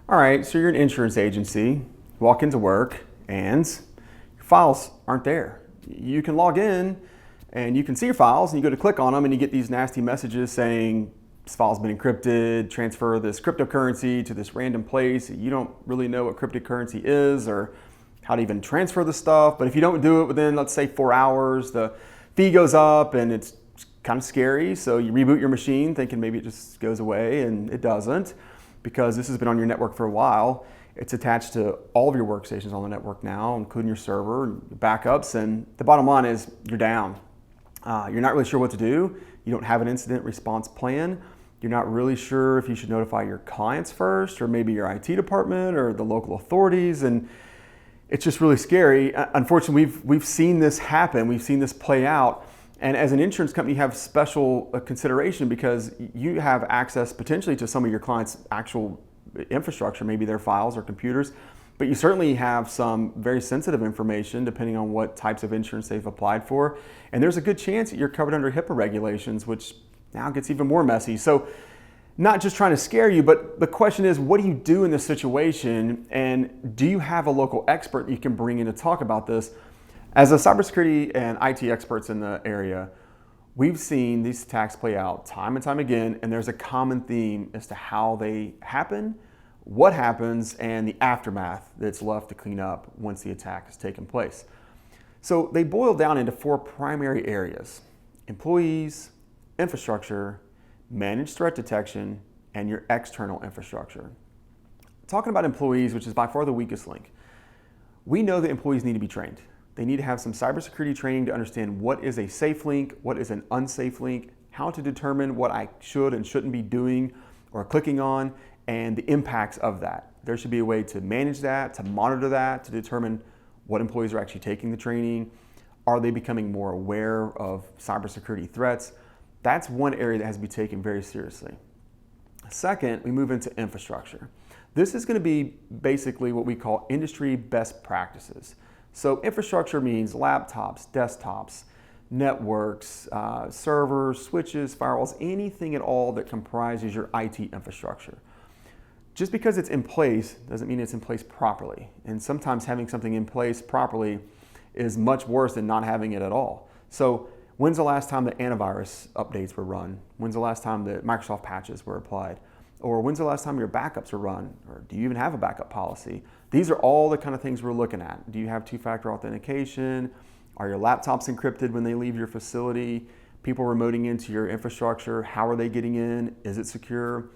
All right, so you're an insurance agency, walk into work, and your files aren't there. You can log in and you can see your files, and you go to click on them and you get these nasty messages saying this file's been encrypted, transfer this cryptocurrency to this random place. You don't really know what cryptocurrency is or how to even transfer the stuff, but if you don't do it within, let's say, 4 hours, the fee goes up and it's kind of scary. So you reboot your machine thinking maybe it just goes away, and it doesn't, because this has been on your network for a while. It's attached to all of your workstations on the network now, including your server and backups, and the bottom line is you're down. You're not really sure what to do. You don't have an incident response plan. You're not really sure if you should notify your clients first, or maybe your IT department or the local authorities, and it's just really scary. Unfortunately, we've seen this happen. We've seen this play out. And as an insurance company, you have special consideration because you have access potentially to some of your clients' actual infrastructure, maybe their files or computers, but you certainly have some very sensitive information depending on what types of insurance they've applied for. And there's a good chance that you're covered under HIPAA regulations, which now gets even more messy. So not just trying to scare you, but the question is, what do you do in this situation? And do you have a local expert you can bring in to talk about this? As a cybersecurity and IT experts in the area, we've seen these attacks play out time and time again, and there's a common theme as to how they happen, what happens, and the aftermath that's left to clean up once the attack has taken place. So they boil down into 4 primary areas: employees, infrastructure, managed threat detection, and your external infrastructure. Talking about employees, which is by far the weakest link, we know that employees need to be trained. They need to have some cybersecurity training to understand what is a safe link, what is an unsafe link, how to determine what I should and shouldn't be doing or clicking on, and the impacts of that. There should be a way to manage that, to monitor that, to determine what employees are actually taking the training. Are they becoming more aware of cybersecurity threats? That's one area that has to be taken very seriously. Second, we move into infrastructure. This is going to be basically what we call industry best practices. So infrastructure means laptops, desktops, networks, servers, switches, firewalls, anything at all that comprises your IT infrastructure. Just because it's in place doesn't mean it's in place properly. And sometimes having something in place properly is much worse than not having it at all. So when's the last time that antivirus updates were run? When's the last time that Microsoft patches were applied? Or when's the last time your backups were run? Or do you even have a backup policy? These are all the kind of things we're looking at. Do you have 2-factor authentication? Are your laptops encrypted when they leave your facility? People remoting into your infrastructure, how are they getting in? Is it secure?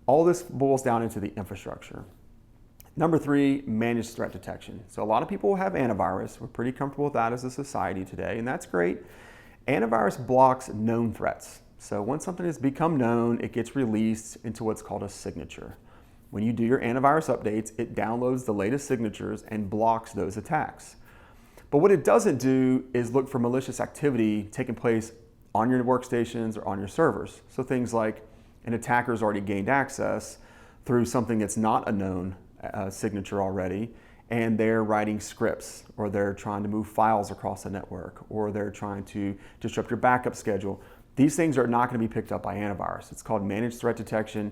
All this boils down into the infrastructure. Number 3, managed threat detection. So a lot of people have antivirus. We're pretty comfortable with that as a society today, and that's great. Antivirus blocks known threats. So once something has become known, it gets released into what's called a signature. When you do your antivirus updates, it downloads the latest signatures and blocks those attacks. But what it doesn't do is look for malicious activity taking place on your workstations or on your servers. So things like an attacker's already gained access through something that's not a known signature already, and they're writing scripts, or they're trying to move files across the network, or they're trying to disrupt your backup schedule. These things are not going to be picked up by antivirus. It's called managed threat detection.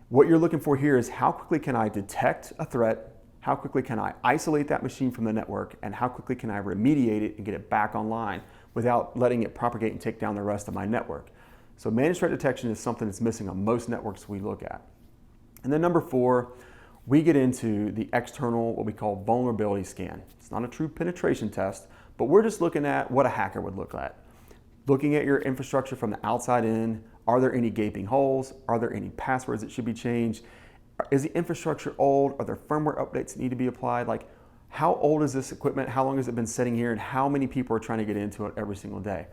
What you're looking for here is how quickly can I detect a threat, how quickly can I isolate that machine from the network, and how quickly can I remediate it and get it back online without letting it propagate and take down the rest of my network. So managed threat detection is something that's missing on most networks we look at. And then number 4, we get into the external, what we call vulnerability scan. It's not a true penetration test, but we're just looking at what a hacker would look at. Looking at your infrastructure from the outside in, are there any gaping holes? Are there any passwords that should be changed? Is the infrastructure old? Are there firmware updates that need to be applied? Like, how old is this equipment? How long has it been sitting here? And how many people are trying to get into it every single day?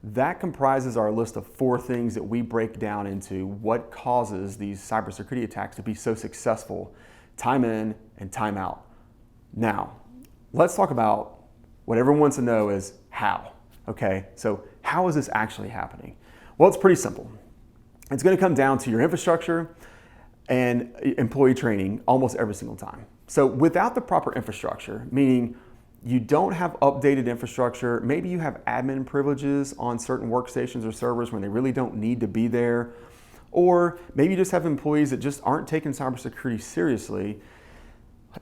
That comprises our list of 4 things that we break down into what causes these cybersecurity attacks to be so successful time in and time out. Now, let's talk about what everyone wants to know is how. Okay, so how is this actually happening? Well, it's pretty simple. It's going to come down to your infrastructure and employee training almost every single time. So without the proper infrastructure, meaning you don't have updated infrastructure, maybe you have admin privileges on certain workstations or servers when they really don't need to be there, Or maybe you just have employees that just aren't taking cybersecurity seriously.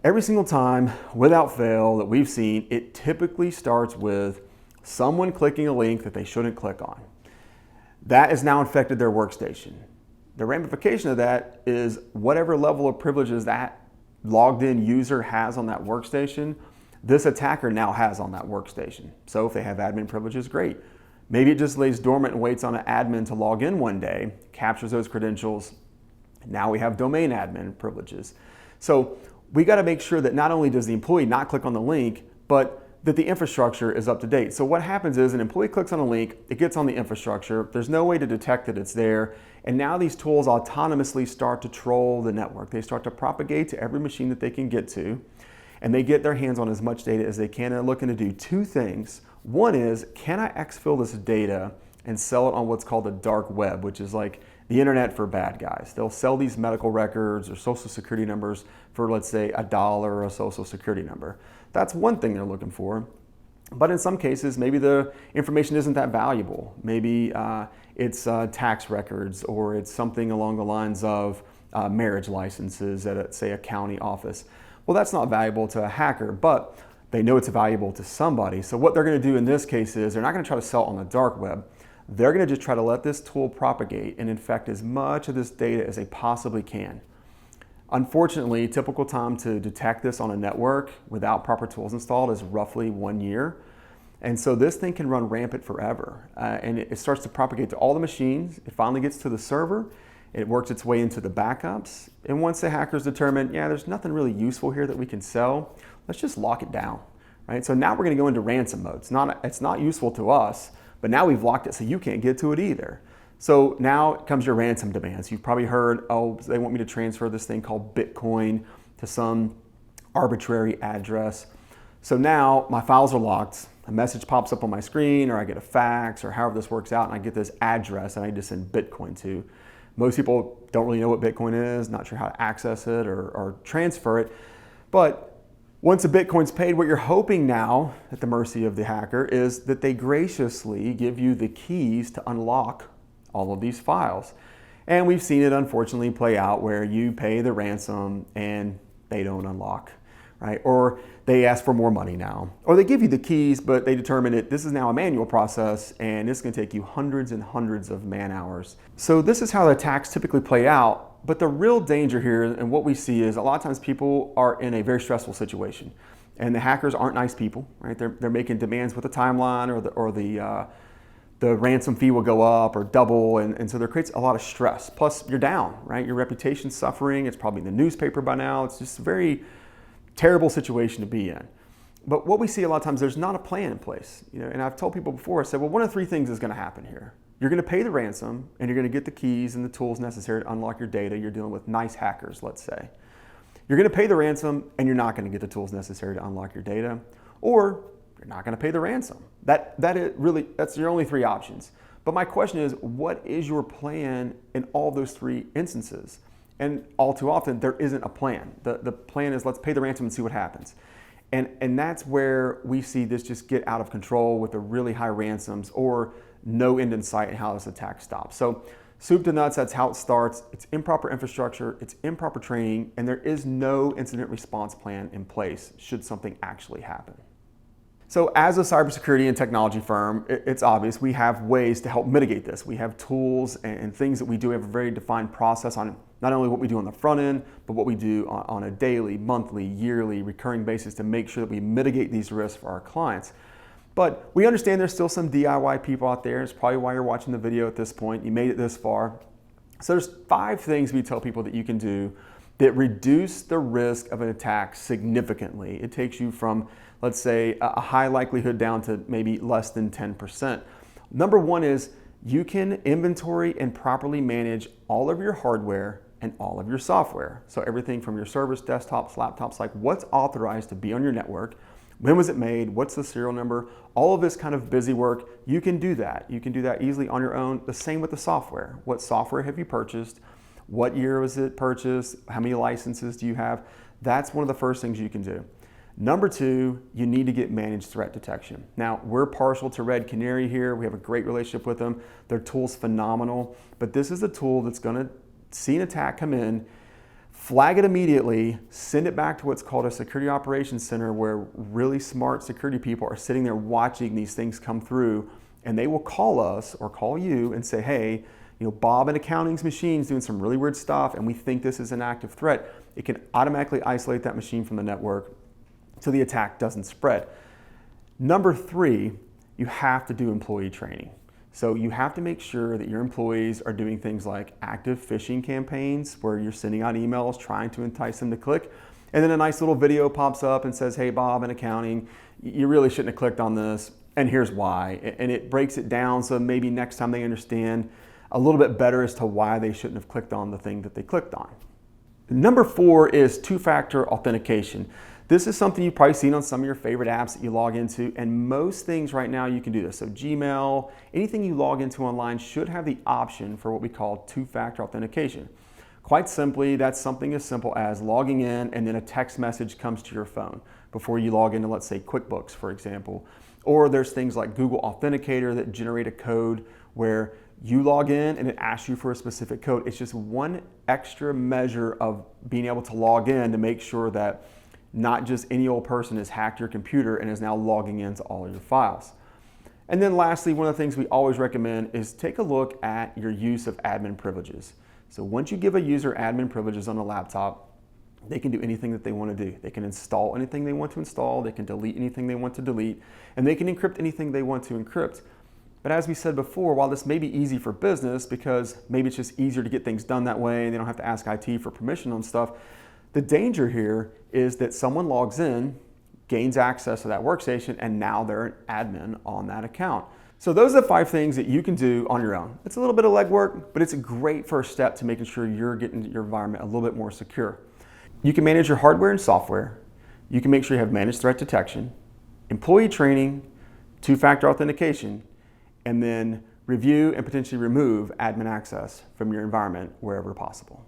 Every single time, without fail, that we've seen, it typically starts with someone clicking a link that they shouldn't click on. That has now infected their workstation. The ramification of that is whatever level of privileges that logged in user has on that workstation, this attacker now has on that workstation. So if they have admin privileges, great. Maybe it just lays dormant and waits on an admin to log in one day, captures those credentials. Now we have domain admin privileges. So we got to make sure that not only does the employee not click on the link, but that the infrastructure is up to date. So what happens is an employee clicks on a link, it gets on the infrastructure, there's no way to detect that it's there, and now these tools autonomously start to troll the network. They start to propagate to every machine that they can get to, and they get their hands on as much data as they can, and they're looking to do two things. One is, can I exfil this data and sell it on what's called the dark web, which is like the internet for bad guys. They'll sell these medical records or social security numbers for, let's say, $1 a social security number. That's one thing they're looking for. But in some cases, maybe the information isn't that valuable. Maybe it's tax records, or it's something along the lines of marriage licenses at, say, a county office. Well, that's not valuable to a hacker, but they know it's valuable to somebody. So what they're going to do in this case is they're not going to try to sell it on the dark web. They're going to just try to let this tool propagate and infect as much of this data as they possibly can. Unfortunately, typical time to detect this on a network without proper tools installed is roughly 1 year. And so this thing can run rampant forever. And it starts to propagate to all the machines. It finally gets to the server. It works its way into the backups. And once the hackers determine, yeah, there's nothing really useful here that we can sell, let's just lock it down. Right? So now we're going to go into ransom mode. It's not useful to us, but now we've locked it so you can't get to it either. So now comes your ransom demands. You've probably heard, oh, they want me to transfer this thing called Bitcoin to some arbitrary address. So now my files are locked. A message pops up on my screen, or I get a fax, or however this works out, and I get this address and I need to send Bitcoin to. Most people don't really know what Bitcoin is, not sure how to access it or transfer it. But once the Bitcoin's paid, what you're hoping now, at the mercy of the hacker, is that they graciously give you the keys to unlock all of these files. And we've seen it unfortunately play out where you pay the ransom and they don't unlock, right? Or they ask for more money now. Or they give you the keys, but they determine that this is now a manual process and it's gonna take you hundreds and hundreds of man hours. So this is how the attacks typically play out. But the real danger here, and what we see, is a lot of times people are in a very stressful situation. And the hackers aren't nice people, right? They're making demands with a timeline, or the ransom fee will go up or double, and so there creates a lot of stress. Plus, you're down, right? Your reputation's suffering. It's probably in the newspaper by now. It's just a very terrible situation to be in. But what we see a lot of times, there's not a plan in place. And I've told people before, I said, well, one of three things is going to happen here. You're going to pay the ransom, and you're going to get the keys and the tools necessary to unlock your data. You're dealing with nice hackers, let's say. You're going to pay the ransom, and you're not going to get the tools necessary to unlock your data. Or you're not going to pay the ransom. That's your only three options. But my question is, what is your plan in all those three instances? And all too often, there isn't a plan. The plan is, let's pay the ransom and see what happens. And that's where we see this just get out of control with the really high ransoms, or no end in sight in how this attack stops. So soup to nuts, that's how it starts. It's improper infrastructure, it's improper training, and there is no incident response plan in place should something actually happen. So as a cybersecurity and technology firm, it's obvious we have ways to help mitigate this. We have tools and things that we do. We have a very defined process on not only what we do on the front end, but what we do on a daily, monthly, yearly, recurring basis to make sure that we mitigate these risks for our clients. But we understand there's still some DIY people out there. It's probably why you're watching the video at this point. You made it this far. So there's 5 things we tell people that you can do that reduce the risk of an attack significantly. It takes you from, let's say, a high likelihood down to maybe less than 10%. Number 1 is you can inventory and properly manage all of your hardware and all of your software. So everything from your servers, desktops, laptops, like what's authorized to be on your network, when was it made, what's the serial number, all of this kind of busy work, you can do that. You can do that easily on your own. The same with the software. What software have you purchased? What year was it purchased? How many licenses do you have? That's one of the first things you can do. Number two, you need to get managed threat detection. Now, we're partial to Red Canary here. We have a great relationship with them. Their tool's phenomenal, but this is a tool that's gonna see an attack come in, flag it immediately, send it back to what's called a security operations center, where really smart security people are sitting there watching these things come through, and they will call us or call you and say, hey, Bob in accounting's machine's doing some really weird stuff and we think this is an active threat. It can automatically isolate that machine from the network so the attack doesn't spread. Number three, you have to do employee training. So you have to make sure that your employees are doing things like active phishing campaigns where you're sending out emails trying to entice them to click. And then a nice little video pops up and says, hey, Bob in accounting, you really shouldn't have clicked on this, and here's why. And it breaks it down so maybe next time they understand a little bit better as to why they shouldn't have clicked on the thing that they clicked on. Number four is two-factor authentication. This is something you've probably seen on some of your favorite apps that you log into, and most things right now you can do this. So Gmail, anything you log into online should have the option for what we call two-factor authentication. Quite simply, that's something as simple as logging in and then a text message comes to your phone before you log into, let's say, QuickBooks, for example. Or there's things like Google Authenticator that generate a code where you log in and it asks you for a specific code. It's just one extra measure of being able to log in to make sure that not just any old person has hacked your computer and is now logging into all of your files. And then lastly, one of the things we always recommend is take a look at your use of admin privileges. So once you give a user admin privileges on a laptop, they can do anything that they want to do. They can install anything they want to install, they can delete anything they want to delete, and they can encrypt anything they want to encrypt. But as we said before, while this may be easy for business because maybe it's just easier to get things done that way, they don't have to ask IT for permission on stuff, the danger here is that someone logs in, gains access to that workstation, and now they're an admin on that account. So those are the 5 things that you can do on your own. It's a little bit of legwork, but it's a great first step to making sure you're getting your environment a little bit more secure. You can manage your hardware and software. You can make sure you have managed threat detection, employee training, two-factor authentication, and then review and potentially remove admin access from your environment wherever possible.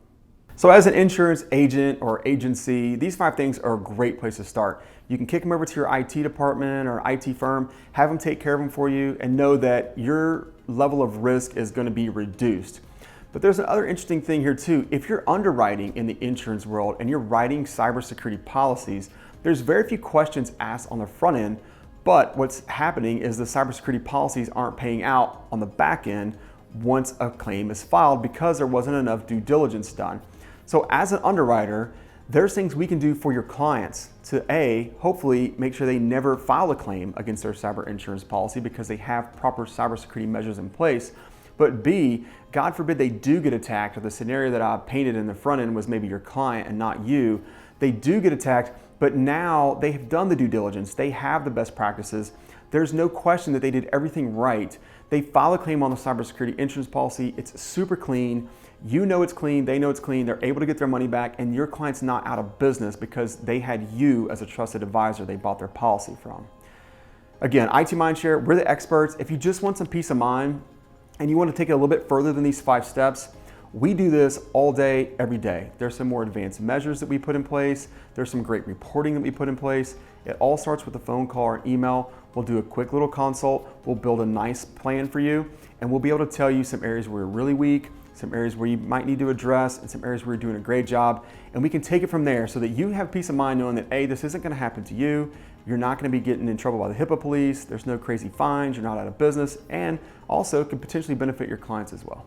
So as an insurance agent or agency, these 5 things are a great place to start. You can kick them over to your IT department or IT firm, have them take care of them for you, and know that your level of risk is going to be reduced. But there's another interesting thing here too. If you're underwriting in the insurance world and you're writing cybersecurity policies, there's very few questions asked on the front end, but what's happening is the cybersecurity policies aren't paying out on the back end once a claim is filed because there wasn't enough due diligence done. So as an underwriter, there's things we can do for your clients to A, hopefully make sure they never file a claim against their cyber insurance policy because they have proper cybersecurity measures in place. But B, God forbid they do get attacked, or the scenario that I painted in the front end was maybe your client and not you. They do get attacked, but now they have done the due diligence. They have the best practices. There's no question that they did everything right. They file a claim on the cybersecurity insurance policy. It's super clean. You know it's clean, they know it's clean, they're able to get their money back, and your client's not out of business because they had you as a trusted advisor they bought their policy from. Again, IT Mindshare, we're the experts. If you just want some peace of mind and you want to take it a little bit further than these 5 steps, we do this all day, every day. There's some more advanced measures that we put in place. There's some great reporting that we put in place. It all starts with a phone call or email. We'll do a quick little consult. We'll build a nice plan for you, and we'll be able to tell you some areas where you're really weak, some areas where you might need to address, and some areas where you're doing a great job. And we can take it from there so that you have peace of mind knowing that A, this isn't going to happen to you. You're not going to be getting in trouble by the HIPAA police. There's no crazy fines. You're not out of business, and also could potentially benefit your clients as well.